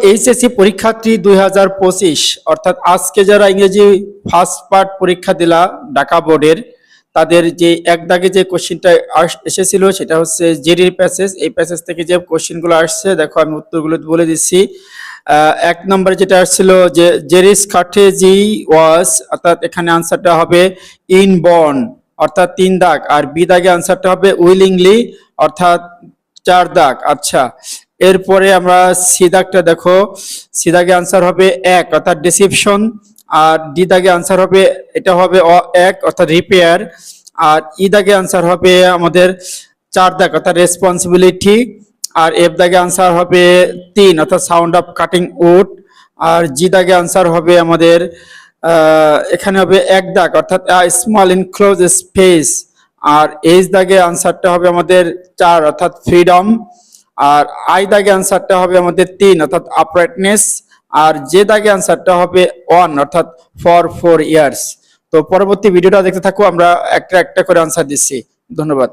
HSC পরীক্ষার্থী 2025 অর্থাৎ আজকে যারা ইংরেজি ফার্স্ট পার্ট পরীক্ষা দিলা ঢাকা বোর্ডের, তাদের যে এক দাগে যে কোশ্চেনটা এসেছিল সেটা হচ্ছে জেরির প্যাসেজ। এই প্যাসেজ থেকে যে কোশ্চেনগুলো আসছে দেখো আমি উত্তরগুলো বলে দিচ্ছি। এক নম্বরে যেটা আসছিল যে জেরিস স্ট্র্যাটেজি ওয়াজ, অর্থাৎ এখানে আনসারটা হবে ইনবর্ন অর্থাৎ 3 দাগ, আর বি দাগে আনসারটা হবে উইলিংলি অর্থাৎ 4 দাগ। আচ্ছা, এরপরে আমরা সি দাগটা দেখো, সি দাগে আনসার হবে 1 অর্থাৎ ডিসিপশন, আর ডি দাগে আনসার হবে এটা হবে 1 অর্থাৎ রিপেয়ার, আর ই দাগে আনসার হবে আমাদের 4 দাগ অর্থাৎ রেসপন্সিবিলিটি, আর এফ দাগে আনসার হবে 3 অর্থাৎ সাউন্ড অফ কাটিং উড, আর জি দাগে আনসার হবে আমাদের এখানে হবে 1 দাগ অর্থাৎ স্মল ইনক্লোজ স্পেস, আর এইচ দাগে আনসারটা হবে আমাদের 4 অর্থাৎ ফ্রিডম, আর আই দাগে আনসারটা হবে আমাদের 3 অর্থাৎ আপরাইটনেস, আর যে দাগে আনসারটা হবে 1 অর্থাৎ ফর 4 ইয়ার্স। তো পরবর্তী ভিডিওটা দেখতে থাকো, আমরা একটা একটা করে আনসার দিচ্ছি। ধন্যবাদ।